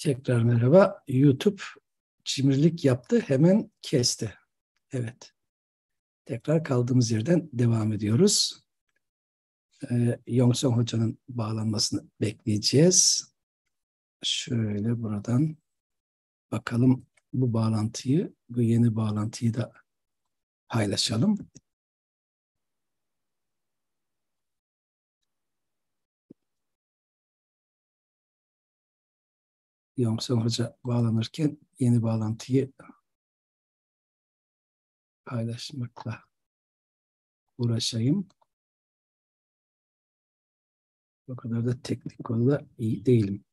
Tekrar merhaba. YouTube cimrilik yaptı, hemen kesti. Evet. Tekrar kaldığımız yerden devam ediyoruz. Yongsong Hoca'nın bağlanmasını bekleyeceğiz. Şöyle buradan bakalım bu yeni bağlantıyı da paylaşalım. Yongsong Hoca bağlanırken yeni bağlantıyı paylaşmakla uğraşayım. O kadar da teknik konuda iyi değilim.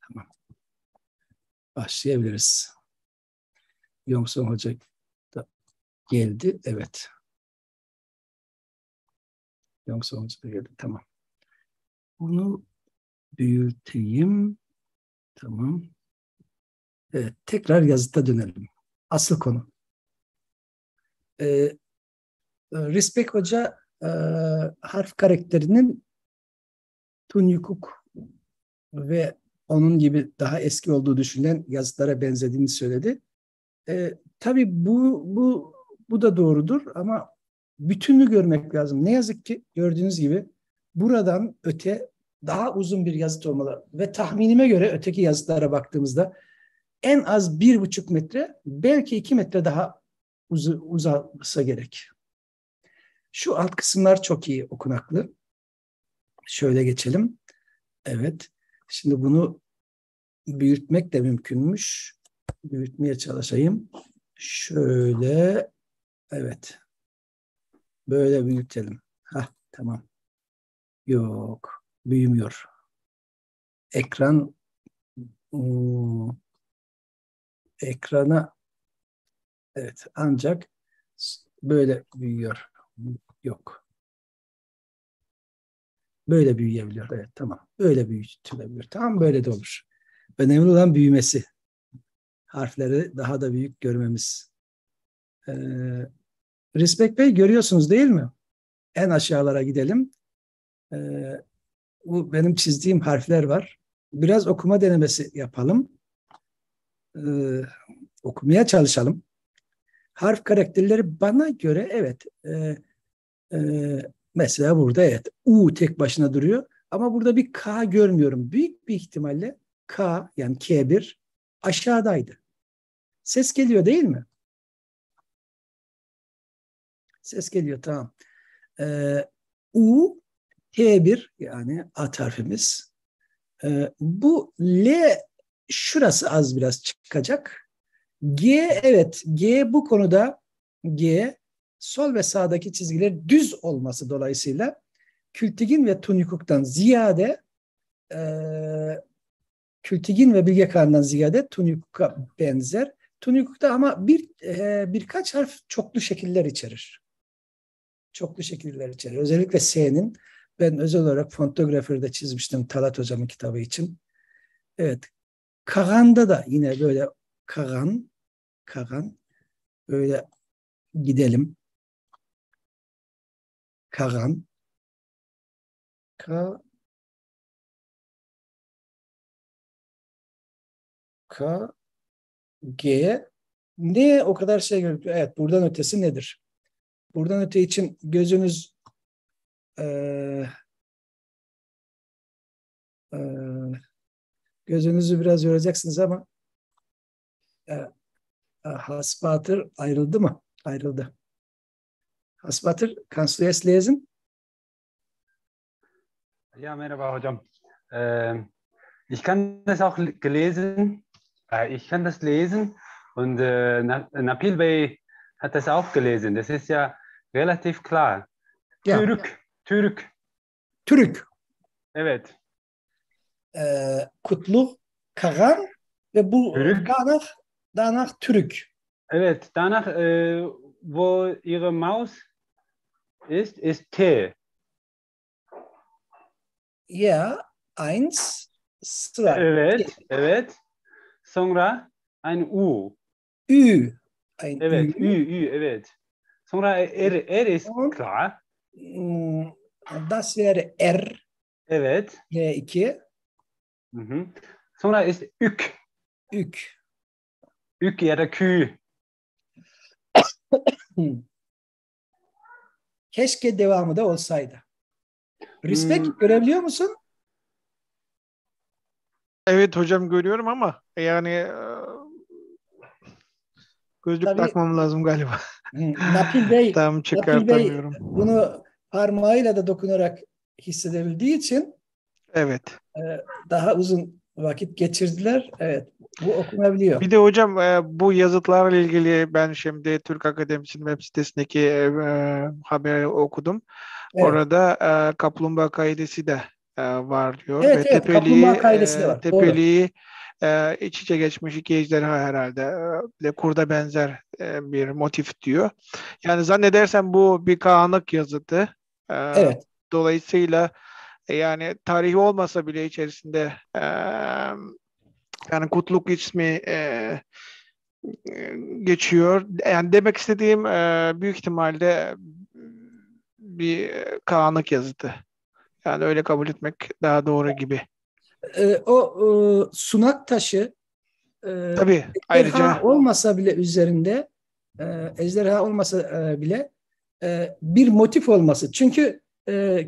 Tamam. Başlayabiliriz. Yongsong Hoca da geldi. Evet. Yongsong Hoca da geldi. Tamam. Bunu büyüteyim. Tamam. Evet, tekrar yazıta dönelim. Asıl konu. Respect Hoca harf karakterinin Tunyukuk ve onun gibi daha eski olduğu düşünülen yazıtlara benzediğini söyledi. Tabii bu da doğrudur ama bütününü görmek lazım. Ne yazık ki gördüğünüz gibi buradan öte daha uzun bir yazıt olmalı ve tahminime göre öteki yazıtlara baktığımızda en az 1,5 metre, belki 2 metre daha uzasa gerek. Şu alt kısımlar çok iyi okunaklı. Şöyle geçelim. Evet. Şimdi bunu büyütmek de mümkünmüş. Büyütmeye çalışayım. Şöyle. Evet. Böyle büyütelim. Tamam. Yok. Büyümüyor. Ekran ekrana evet ancak böyle büyüyor. Yok. Böyle büyüyebiliyor. Evet, tamam. Böyle büyütülebilir. Tamam, böyle de olur. Önemli olan büyümesi. Harfleri daha da büyük görmemiz. Respect Bey, görüyorsunuz değil mi? En aşağılara gidelim. Bu benim çizdiğim harfler var. Biraz okuma denemesi yapalım. Okumaya çalışalım. Harf karakterleri bana göre evet. Mesela burada evet. U tek başına duruyor. Ama burada bir K görmüyorum. Büyük bir ihtimalle K, yani K1 aşağıdaydı. Ses geliyor değil mi? Ses geliyor, tamam. U T1, yani at harfimiz. Bu L şurası az biraz çıkacak. G, evet, G bu konuda G sol ve sağdaki çizgiler düz olması dolayısıyla Kültigin ve Tunyukuk'tan ziyade Kültigin ve Bilge Kağan'dan ziyade Tunyukuk'a benzer. Tunyukuk'ta ama birkaç harf çoklu şekiller içerir. Çoklu şekiller içerir. Özellikle S'nin, ben özel olarak Fontographer'da çizmiştim Talat Hocam'ın kitabı için. Evet. Kagan'da da yine böyle Kagan böyle gidelim. Kagan K K G ne o kadar şey görüyor. Evet, buradan ötesi nedir? Buradan öte için gözünüzü biraz yoracaksınız ama Hasbatır ayrıldı mı? Ayrıldı. Hasbatır, kannst du es lesen? Ja, merhaba hocam. Ich kann das auch gelesen. Ich kann das lesen und Napil Bey hat das auch gelesen. Das ist ja relativ klar. Ja. Türk. Türk. Evet. Kutlu, Kagan ve bu Türk. danach Türk. Evet. Danach, wo Ihre Maus ist T. Ja, 1, 2. Evet. Evet. Sonra ein U. Ü. Ein Evet, Ü. evet. Sonra R ist Und klar. das wäre R, Evet. R2. Mhm. Sonra ist ük. Ük. Ük ya da kü. Keşke devamı da olsaydı. Hmm, Respect görebiliyor musun? Evet hocam görüyorum ama yani gözlük Tabii takmam lazım galiba. Napil Bey, Tam Napil Bey çıkartamıyorum. bunu parmağıyla da dokunarak hissedebildiği için Evet. e, daha uzun vakit geçirdiler. Evet, bu okunabiliyor. Bir de hocam bu yazıtlarla ilgili ben şimdi Türk Akademisi'nin web sitesindeki haberi okudum. Evet, Orada kaplumbağa kaidesi de var diyor ve evet, evet. Kaplumbağa kaidesi de var. Doğru. Tepeliği iç içe geçmiş iki ejderha herhalde. Bir de kurda benzer bir motif diyor. Yani zannedersem bu bir Kağanık yazıtı. Evet, Dolayısıyla yani tarihi olmasa bile içerisinde yani Kutluk ismi geçiyor. Yani demek istediğim büyük ihtimalle bir Kağanık yazıtı. Yani öyle kabul etmek daha doğru gibi. sunak taşı Tabii ejderha ayrıca olmasa bile üzerinde ejderha olmasa bile bir motif olması. Çünkü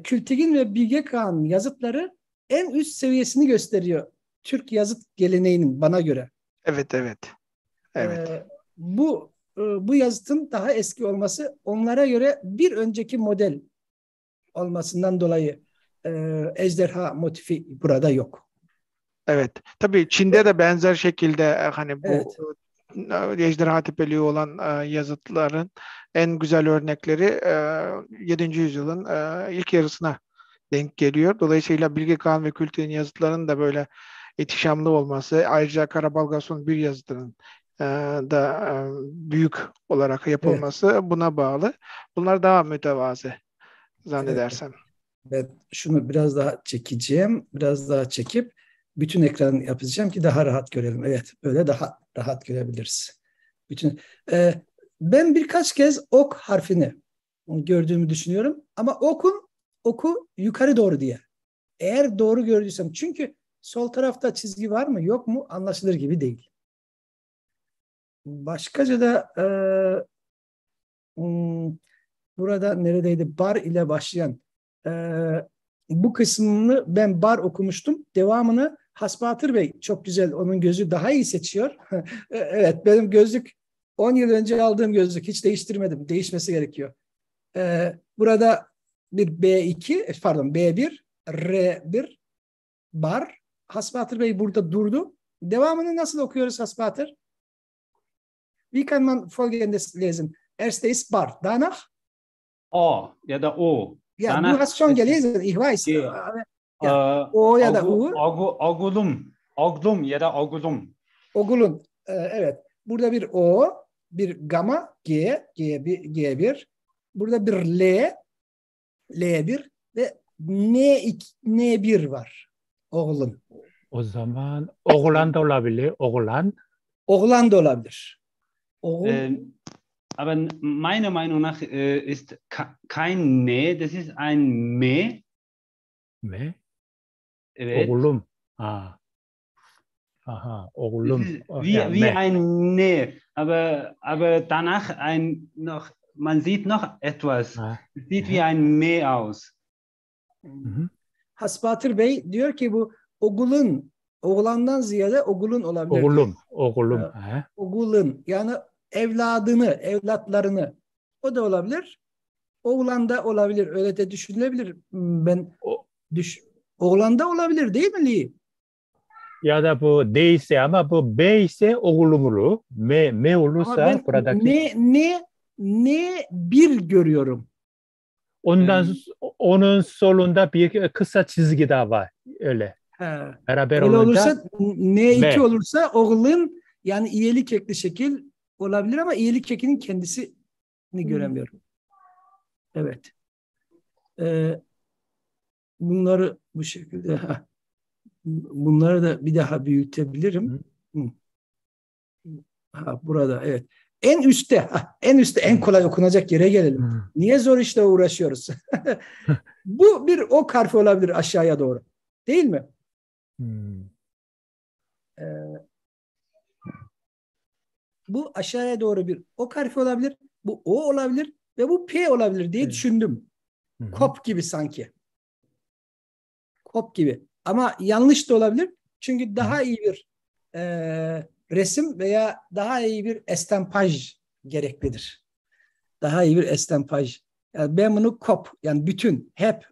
Kültigin ve Bilge Kağan'ın yazıtları en üst seviyesini gösteriyor. Türk yazıt geleneğinin bana göre. evet evet evet Bu yazıtın daha eski olması onlara göre bir önceki model olmasından dolayı ejderha motifi burada yok. evet. Tabii Çin'de de benzer şekilde hani bu Evet, ejderha tepeliği olan yazıtların en güzel örnekleri 7. yüzyılın ilk yarısına denk geliyor. Dolayısıyla Bilge Kağan ve Kültigin yazıtlarının da böyle ihtişamlı olması, ayrıca Karabalgas'ın bir yazıtının da büyük olarak evet, yapılması buna bağlı. Bunlar daha mütevazı evet. zannedersem. Ben şunu biraz daha çekeceğim. Biraz daha çekip bütün ekranı yapacağım ki daha rahat görelim. Evet, böyle daha rahat görebiliriz. Bütün e, ben birkaç kez ok harfini gördüğümü düşünüyorum ama oku yukarı doğru diye. Eğer doğru gördüysem çünkü sol tarafta çizgi var mı yok mu anlaşılır gibi değil. Başkaca da burada neredeydi? Bar ile başlayan e, bu kısmını ben bar okumuştum. Devamını Hasbatır Bey çok güzel. Onun gözü daha iyi seçiyor. Evet, benim gözlük 10 yıl önce aldığım gözlük. Hiç değiştirmedim. Değişmesi gerekiyor. Burada bir B2, pardon B1, R1 bar. Hasbatır Bey burada durdu. Devamını nasıl okuyoruz Hasbatır? Wie kann man Folgendes lesen? Erste ist bar. Danach O ya da O. ja, du Danach hast schon ist gelesen, ich weiß. G. Ja, O ya da Ogu, U, ogulum. Oglum ya da ogulum. Ogul'un. Evet. Burada bir O, bir gamma, G1. Burada bir L1 ve N1 var. Oğlun. O zaman oğlan da olabilir. Oğlan. Oğlan da olabilir. Oğul. Aber meiner Meinung nach ist kein Ne, das ist ein Me. Ne? Evet. Oğlum. Ha. Aha, Das oğlum. ist Ya, wie me. ein Ne, aber danach man sieht noch etwas. Ha. Es sieht wie ein Me aus. Hı-hı. Hasbatır Bey diyor ki bu Ogul'un, oğlandan ziyade Ogul'un olabilir diyor. Oğlum. Ha. Ogul'un yani evladını, evlatlarını o da olabilir. Oğlan da olabilir. Öyle de düşünülebilir. Ben O, oğlan da olabilir değil mi Lee? ya da bu değilse ama bu B ise oğlumlu. Me Ama olursa ben buradaki ne bir görüyorum. ondan Ähm, onun solunda bir kısa çizgi daha var. Öyle. Ha. Beraber Öyle olunca olursa N2 me. olursa oğlun yani iyelik ekli şekil olabilir ama iyelik ekinin kendisini göremiyorum. Evet. Bunları bu şekilde bunları da bir daha büyütebilirim. Hı. Burada evet. en üstte en kolay okunacak yere gelelim. Niye zor işle uğraşıyoruz? Bu bir ok harfi olabilir aşağıya doğru. Değil mi? Ee, bu aşağıya doğru bir ok harfi olabilir. Bu O olabilir ve bu P olabilir diye düşündüm. Kop gibi sanki. Kop gibi. Ama yanlış da olabilir. Çünkü daha iyi bir resim veya daha iyi bir estampaj gereklidir. Daha iyi bir estampaj. Yani ben bunu kop, yani bütün, hep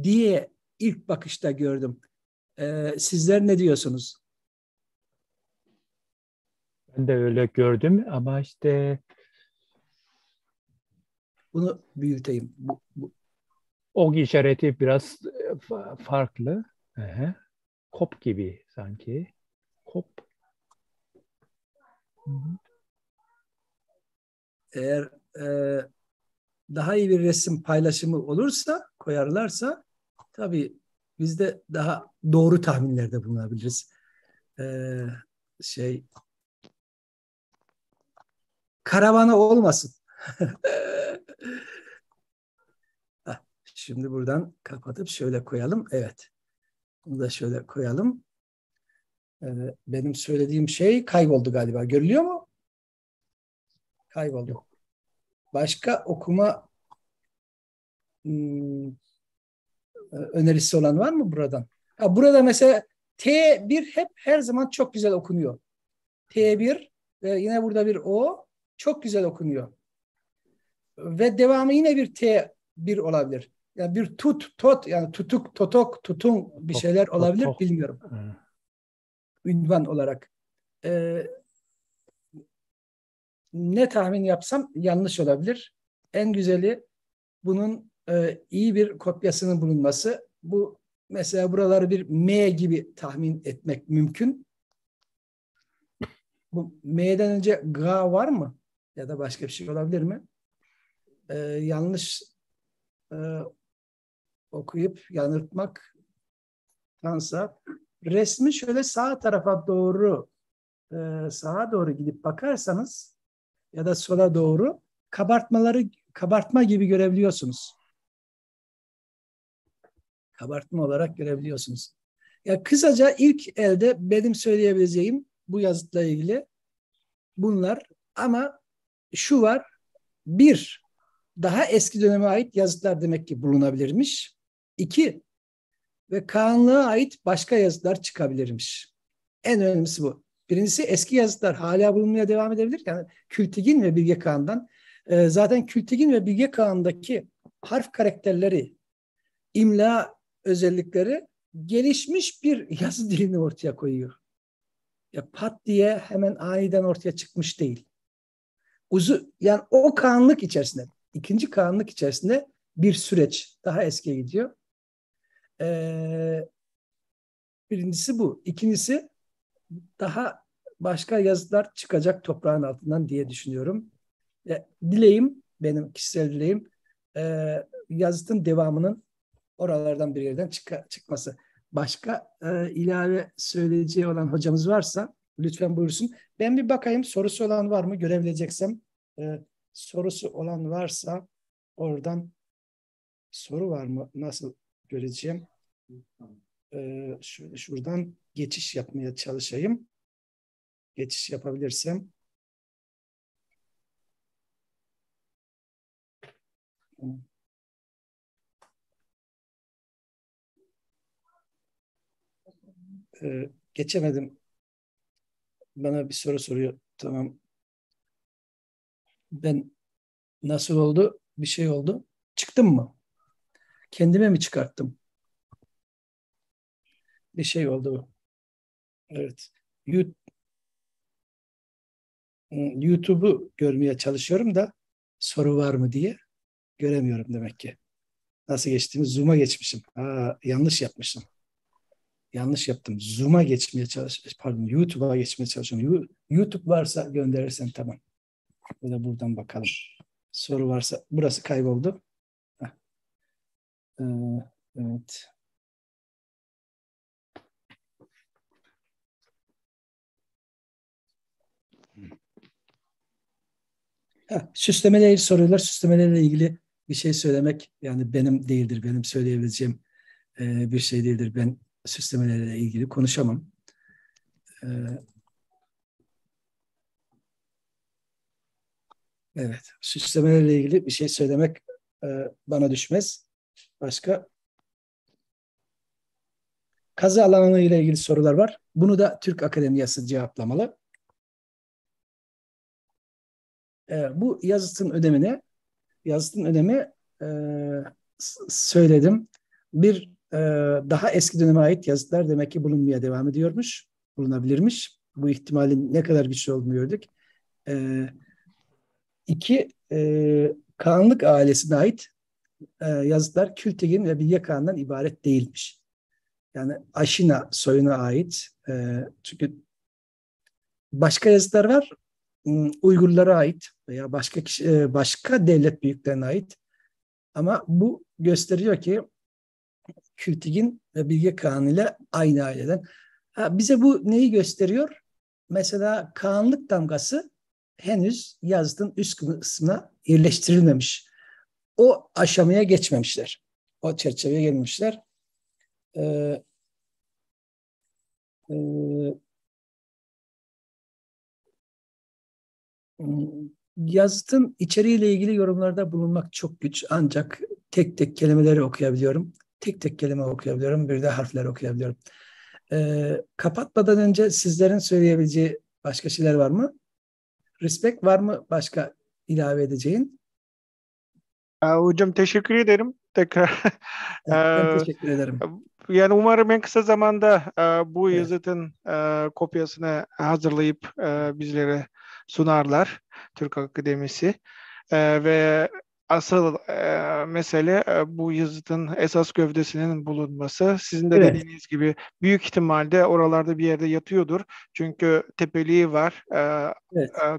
diye ilk bakışta gördüm. Sizler ne diyorsunuz? Ben de öyle gördüm ama işte Bunu büyüteyim. ok işareti biraz farklı. Kop gibi sanki. Kop. Eğer daha iyi bir resim paylaşımı olursa, koyarlarsa tabii biz de daha doğru tahminlerde bulunabiliriz. Ee, şey karavana olmasın. Şimdi buradan kapatıp şöyle koyalım. Evet. Bunu da şöyle koyalım. Benim söylediğim şey kayboldu galiba. Görülüyor mu? Kayboldu. Yok. Başka okuma önerisi olan var mı buradan? Burada mesela T1 hep her zaman çok güzel okunuyor. T1 ve yine burada bir O çok güzel okunuyor. Ve devamı yine bir T1 olabilir. Yani bir tot, yani tutuk, totok, tutun bir şeyler olabilir, bilmiyorum. Ünvan olarak. Ne tahmin yapsam yanlış olabilir. En güzeli bunun iyi bir kopyasının bulunması. Bu mesela buraları bir M gibi tahmin etmek mümkün. Bu M'den önce G var mı? Ya da başka bir şey olabilir mi? Yanlış e, okuyup yanıltmaktansa resmi şöyle sağa tarafa doğru sağa doğru gidip bakarsanız ya da sola doğru kabartma gibi görebiliyorsunuz. Kabartma olarak görebiliyorsunuz. Ya kısaca ilk elde benim söyleyebileceğim bu yazıtla ilgili bunlar, ama şu var: bir, daha eski döneme ait yazıtlar demek ki bulunabilirmiş. İki, ve Kağanlığa ait başka yazıtlar çıkabilirmiş. En önemlisi bu. Birincisi, eski yazıtlar hala bulunmaya devam edebilir. Yani Kültigin ve Bilge Kağan'dan. Zaten Kültigin ve Bilge Kağan'daki harf karakterleri, imla özellikleri gelişmiş bir yazı dilini ortaya koyuyor. Ya pat diye hemen aniden ortaya çıkmış değil. Yani o Kağanlık içerisinde, ikinci Kağanlık içerisinde bir süreç daha eskiye gidiyor. Birincisi bu. İkincisi, daha başka yazılar çıkacak toprağın altından diye düşünüyorum. Dileğim, benim kişisel dileğim, yazıtın devamının oralardan bir yerden çıkması. Başka ilave söyleyeceği olan hocamız varsa lütfen buyursun. Ben bir bakayım, sorusu olan var mı? Görebileceksem. Sorusu olan varsa oradan soru var mı? Nasıl göreceğim? Şöyle şuradan geçiş yapmaya çalışayım. Geçiş yapabilirsem. Geçemedim. Bana bir soru soruyor. Tamam. Ben nasıl oldu? Bir şey oldu. Çıktım mı? Kendime mi çıkarttım? Bir şey oldu. Evet. YouTube'u görmeye çalışıyorum da soru var mı diye göremiyorum demek ki. Nasıl geçtiğimi Zoom'a geçmişim. Yanlış yapmışım. Yanlış yaptım. Zoom'a geçmeye pardon, YouTube'a geçmeye çalışıyorum. YouTube varsa gönderirsen tamam. Böyle buradan bakalım. Soru varsa, burası kayboldu. Ee, evet. Süslemeyle ilgili soruyorlar. Süslemelerle ilgili bir şey söylemek yani benim değildir. Benim söyleyebileceğim bir şey değildir. Ben süslemelerle ilgili konuşamam. Evet. Süslemelerle ilgili bir şey söylemek bana düşmez. Başka kazı alanı ile ilgili sorular var. Bunu da Türk Akademiyası cevaplamalı. Bu yazıtın önemini söyledim. Bir daha eski döneme ait yazıtlar demek ki bulunmaya devam ediyormuş, bulunabilirmiş. Bu ihtimalin ne kadar güçlü olduğunu gördük. İki, Kağanlık ailesine ait yazıtlar Kültigin ve Bilge Kağan'dan ibaret değilmiş. Yani Aşina soyuna ait. Çünkü başka yazıtlar var. Uygurlara ait veya başka devlet büyüklerine ait. Ama bu gösteriyor ki Kültigin ve Bilge Kağan ile aynı aileden. Bize bu neyi gösteriyor? Mesela Kağanlık damgası henüz yazıtın üst kısmına yerleştirilmemiş. O aşamaya geçmemişler. O çerçeveye gelmişler. Ee, e, Yazıtın içeriğiyle ilgili yorumlarda bulunmak çok güç. Ancak tek tek kelimeleri okuyabiliyorum. Tek tek kelime okuyabiliyorum. Bir de harfler okuyabiliyorum. Kapatmadan önce sizlerin söyleyebileceği başka şeyler var mı? Respect var mı başka ilave edeceğin? Hocam teşekkür ederim. Tekrar. Ben teşekkür ederim. Yani umarım en kısa zamanda bu yazıtın kopyasını hazırlayıp bizlere sunarlar Türk Akademisi. Ve asıl mesele bu yazıtın esas gövdesinin bulunması. Sizin de dediğiniz gibi büyük ihtimalle oralarda bir yerde yatıyordur. Çünkü tepeliği var,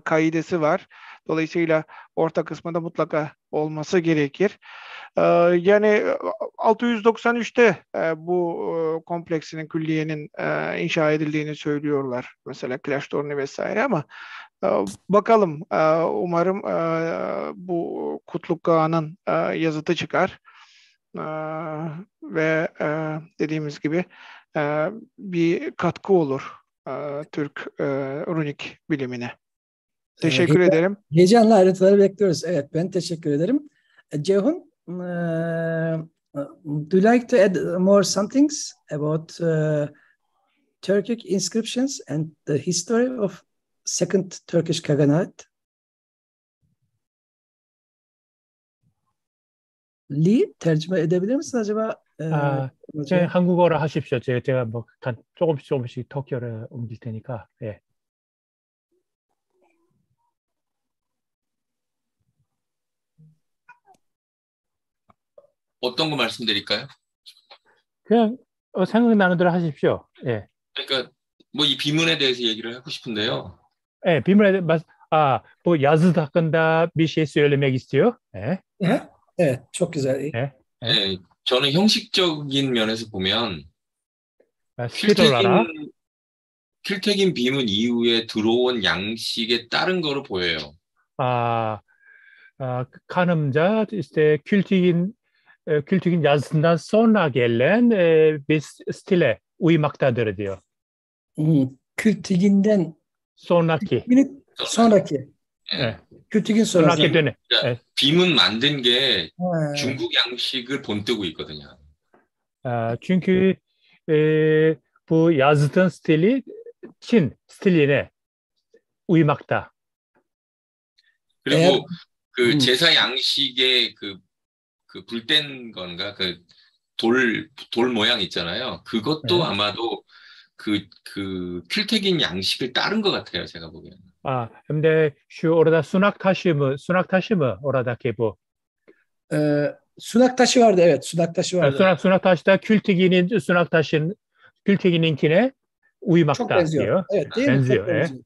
kaidesi var. Dolayısıyla orta kısmında mutlaka olması gerekir. Yani 693'te bu kompleksinin, külliyenin inşa edildiğini söylüyorlar. Mesela Klaştorni vesaire ama bakalım. Umarım bu Kutluk Kağan'ın yazıtı çıkar. Ve dediğimiz gibi bir katkı olur Türk runik bilimine. Teşekkür ederim. Heyecanla ayrıntıları bekliyoruz. Evet, ben teşekkür ederim. Ceyhun, do you like to add more somethings about Turkic inscriptions and the history of Second Turkish Kaghanate? Lee, tercüme edebilir misin acaba? 한국어로 하십시오. 제가 뭐 조금씩 터키어를 옮길 테니까. 예. 어떤 거 말씀드릴까요? 그냥 생각나는 대로 하십시오. 예. 그러니까 뭐 이 비문에 대해서 얘기를 하고 싶은데요. 예, 비문에 bu yazıt hakkında bir şey söylemek istiyor. 예. Evet, çok güzel. 예. 네, 저는 형식적인 면에서 보면 킬택인 비문 이후에 들어온 양식에 따른 거로 보여요. Kanımca işte Kültigin yazısından sonra gelen bir stile uymaktadır diyor. Kültigin'den sonraki. Evet. Kültigin sonraki dönem. 그러니까 비문 만든 게 중국 양식을 본뜨고 있거든요. Çünkü bu yazıtın stili Çin stiline uymakta. 그리고 그 제사 양식의 그 불뗀 건가 돌 모양 있잖아요. 그것도 아마도 그 킬택인 양식을 따른 것 같아요. 제가 보기에는. 근데 şu orada sunak taşı mı oradaki bu? Sunak taşı vardı, evet. Sunak taşı vardı. Sunak taşı da Kültigin'inkine uymakta. Çok benziyor. diyor. Evet, değil benziyor, mi? Çok benziyor.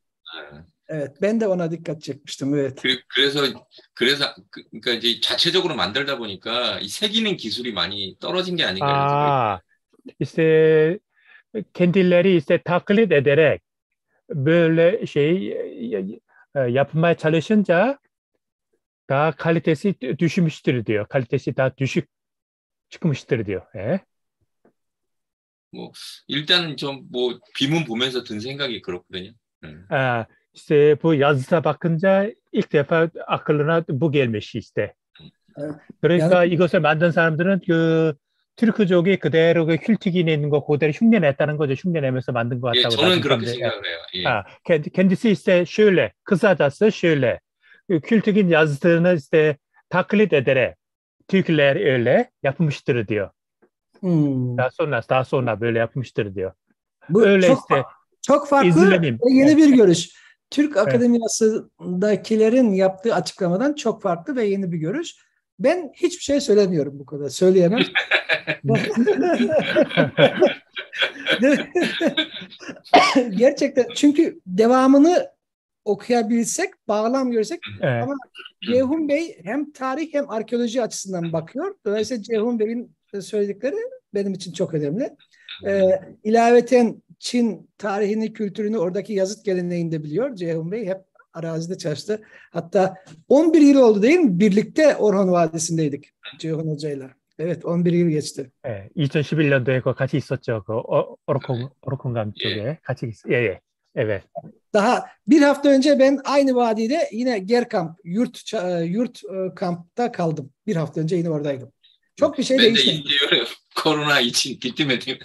Evet, ben de ona dikkat çekmiştim. Evet. 그래서 그러니까 이제 자체적으로 만들다 보니까 이 새기는 기술이 많이 떨어진 게 아닌가. işte kendileri işte taklit ederek böyle yapmaya çalışınca daha kalitesi düşmüştür diyor. Kalitesi daha düşük çıkmıştır diyor. 뭐 일단은 좀 뭐 비문 보면서 든 생각이 그렇거든요. İşte bu yazıda bakınca ilk defa akılına bu gelmiş işte. 그러니까 Yani 이것을 만든 사람들은 그 튀르크족이 그대로 그 퀼틱인에 있는 거 그대로 흉내냈다는 거죠. 흉내내면서 만든 것 예, 같다고 저는 나중에 그렇게 근데, 생각을 해요. 예. kendisi ise şöyle kısacası şöyle Kültigin yazısını işte taklit ederek Türkler öyle yapmıştır diyor. Daha sonra böyle yapmıştır diyor. bu Öyle işte çok farklı izlenim. ve yeni bir görüş. Türk Akademiyası'ndakilerin yaptığı açıklamadan çok farklı ve yeni bir görüş. Ben hiçbir şey söylemiyorum bu kadar. Söyleyemem. Gerçekten çünkü devamını okuyabilsek, bağlam görsek ama Ceyhun Bey hem tarih hem arkeoloji açısından bakıyor. Dolayısıyla Ceyhun Bey'in söyledikleri benim için çok önemli. İlaveten Çin tarihini, kültürünü oradaki yazıt geleneğini de biliyor. Ceyhun Bey hep arazide çalıştı. Hatta 11 yıl oldu değil mi? Birlikte Orhon Vadisi'ndeydik Ceyhun Hoca'yla. Evet, 11 yıl geçti. 2011년도에 같이 있었죠. 그 오로콘강 쪽에 같이 예. Evet. Daha bir hafta önce ben aynı vadide yine Gerkamp, yurt kampta kaldım. Bir hafta önce yine oradaydım. Çok bir şey Ben de değişmedi. izliyorum. Korona için gitmedim.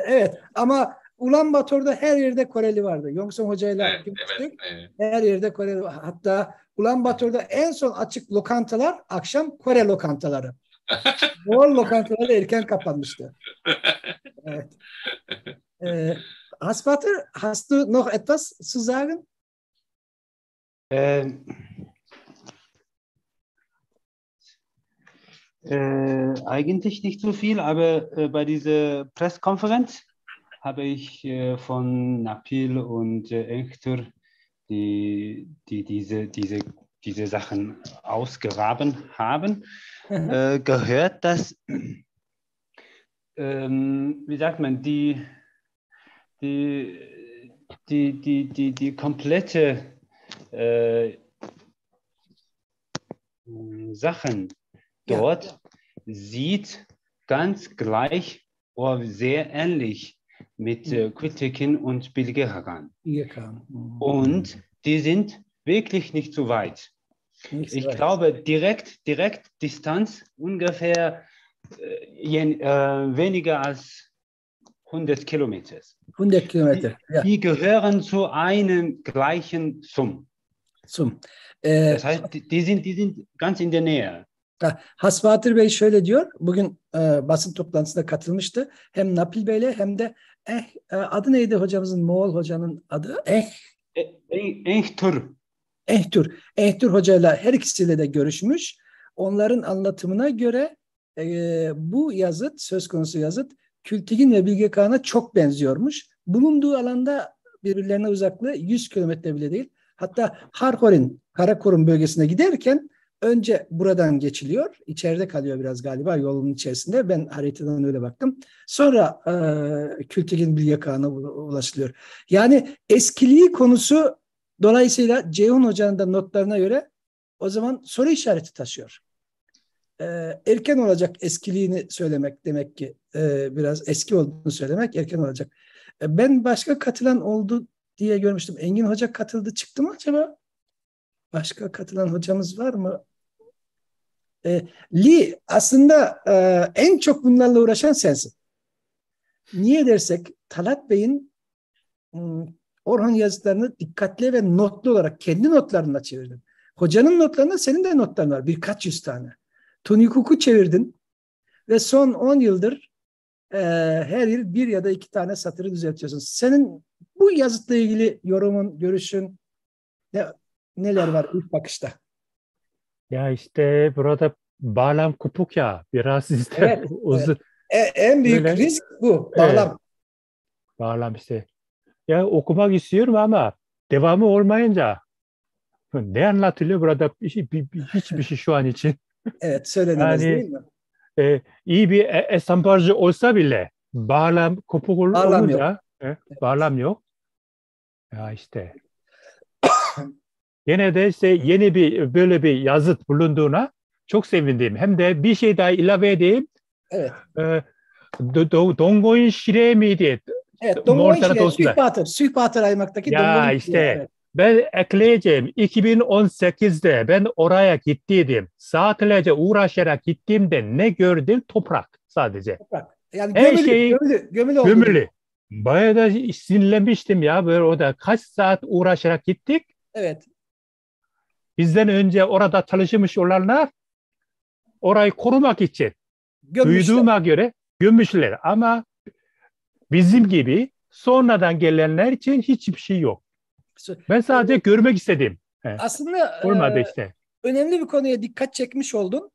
Evet ama Ulanbator'da her yerde Koreli vardı. Yongson Hoca'yla Evet, gitmiştik. evet. Her yerde Koreli var. Hatta Ulanbator'da en son açık lokantalar akşam Kore lokantaları. Moğol lokantaları erken kapanmıştı. Evet. Hasbater, hast du noch etwas zu sagen? Eigentlich nicht so viel, aber bei dieser Pressekonferenz habe ich von Napil und Enchter diese Sachen ausgegraben haben, gehört, dass, wie sagt man, die komplette Sachen dort sieht ganz gleich oder sehr ähnlich mit Kültekin und Bilge Hagan. Und die sind wirklich nicht so weit. Ich glaube, direkt Distanz ungefähr weniger als 100 Kilometer. 100 Kilometer. Die gehören zu einem gleichen Sum. Das heißt, die sind ganz in der Nähe. Hasbatir Bey şöyle diyor. Bugün basın toplantısına katılmıştı. Hem Napil Bey'le hem de adı neydi hocamızın, Moğol hocanın adı? Ehtur hocayla her ikisiyle de görüşmüş. Onların anlatımına göre bu yazıt, söz konusu yazıt Kültigin ve Bilge Kağan'a çok benziyormuş. Bulunduğu alanda birbirlerine uzaklığı 100 kilometre bile değil. Hatta Harhorin, Karakorum bölgesine giderken önce buradan geçiliyor. İçeride kalıyor biraz galiba yolun içerisinde. Ben haritadan öyle baktım. Sonra Kültigin Bilge Kağan'a ulaşılıyor. Yani eskiliği konusu dolayısıyla Ceyhun Hoca'nın da notlarına göre o zaman soru işareti taşıyor. Erken olacak eskiliğini söylemek demek ki biraz eski olduğunu söylemek erken olacak. Ben başka katılan oldu diye görmüştüm. Engin Hoca katıldı çıktı mı acaba? Başka katılan hocamız var mı? Lee aslında en çok bunlarla uğraşan sensin. Niye dersek Talat Bey'in Orhon yazıtlarını dikkatli ve notlu olarak kendi notlarına çevirdin. Hocanın notlarında senin de notların var. Birkaç yüz tane. Tunikuk'u çevirdin ve son 10 yıldır her yıl bir ya da iki tane satırı düzeltiyorsun. Senin bu yazıtla ilgili yorumun, görüşün neler var ilk bakışta? Ya işte burada bağlam kopuk ya. Biraz işte uzun. Evet. En büyük böyle, risk bu. Bağlam. Evet, bağlam işte. Ya okumak istiyorum ama devamı olmayınca ne anlatılıyor burada hiçbir şey şu an için. Evet, söylenemez yani, değil mi? İyi bir estampajcı olsa bile bağlam kopuk olunca bağlam yok. Ya işte. Gene de işte yeni bir böyle bir yazıt bulunduğuna çok sevindim. Hem de bir şey daha ilave edeyim. Evet. Dongoin Şire miydi? Evet, Dongoin Şire, Sühbatır Aymak'taki ya Dongoin işte Şire. Evet. ben ekleyeceğim. 2018'de ben oraya gittiydim. Saatlerce uğraşarak gittiğimde ne gördüm? Toprak sadece. Toprak. Yani Her şey gömülü oldu. gömülü. Bayağı da sinirlenmiştim ya. Böyle orada kaç saat uğraşarak gittik. Evet. Bizden önce orada çalışmış olanlar orayı korumak için duyduğuma göre gömmüşler. Ama bizim gibi sonradan gelenler için hiçbir şey yok. Ben sadece görmek istedim. Aslında olmadı işte. Önemli bir konuya dikkat çekmiş oldun.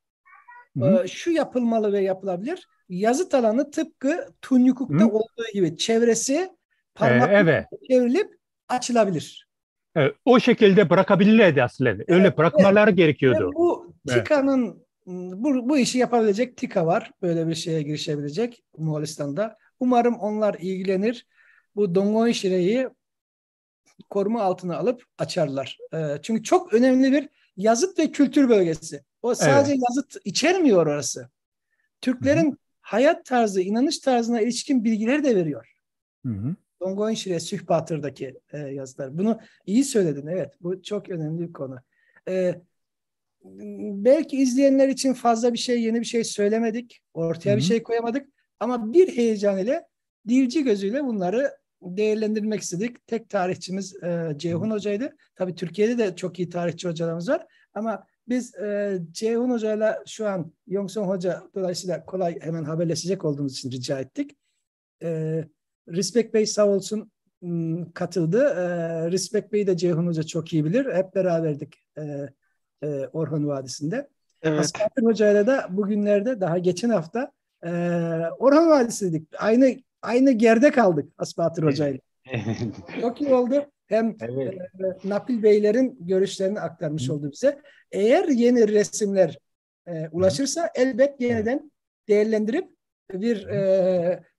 Şu yapılmalı ve yapılabilir. Yazıt alanı tıpkı Tunyukuk'ta olduğu gibi çevresi parmakla çevrilip açılabilir. O şekilde bırakabilirlerdi aslında. Öyle bırakmaları gerekiyordu. Bu TİKA'nın bu işi yapabilecek TİKA var. Böyle bir şeye girişebilecek Moğolistan'da. Umarım onlar ilgilenir. Bu Dongoin Şire'yi koruma altına alıp açarlar. Çünkü çok önemli bir yazıt ve kültür bölgesi. O sadece yazıt içermiyor orası. Türklerin hayat tarzı, inanış tarzına ilişkin bilgileri de veriyor. Dongoin Şire, Sühbatır'daki yazılar. Bunu iyi söyledin. Evet, bu çok önemli bir konu. Belki izleyenler için fazla bir şey, yeni bir şey söylemedik. Ortaya bir şey koyamadık. Ama bir heyecan ile, dilci gözüyle bunları değerlendirmek istedik. Tek tarihçimiz Ceyhun Hoca'ydı. Tabii Türkiye'de de çok iyi tarihçi hocalarımız var. Ama biz Ceyhun Hoca'yla şu an Yongson Hoca dolayısıyla kolay hemen haberleşecek olduğumuz için rica ettik. Rispek Bey sağ olsun katıldı. Rispek Bey de Ceyhun Hoca çok iyi bilir. Hep beraberdik Orhon Vadisi'nde. Evet. Asbatır Hoca'yla da bugünlerde daha geçen hafta Orhon Vadisi'ydik. Aynı gerde kaldık Asbatır Hoca'yla. Çok iyi oldu. Hem Napil Beylerin görüşlerini aktarmış oldu bize. Eğer yeni resimler ulaşırsa elbet yeniden değerlendirip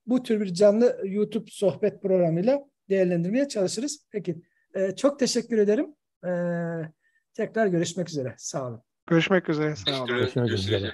bu tür bir canlı YouTube sohbet programıyla değerlendirmeye çalışırız. Peki. Çok teşekkür ederim. Tekrar görüşmek üzere. Sağ olun. Görüşmek üzere. Sağ olun. Görüşmek üzere.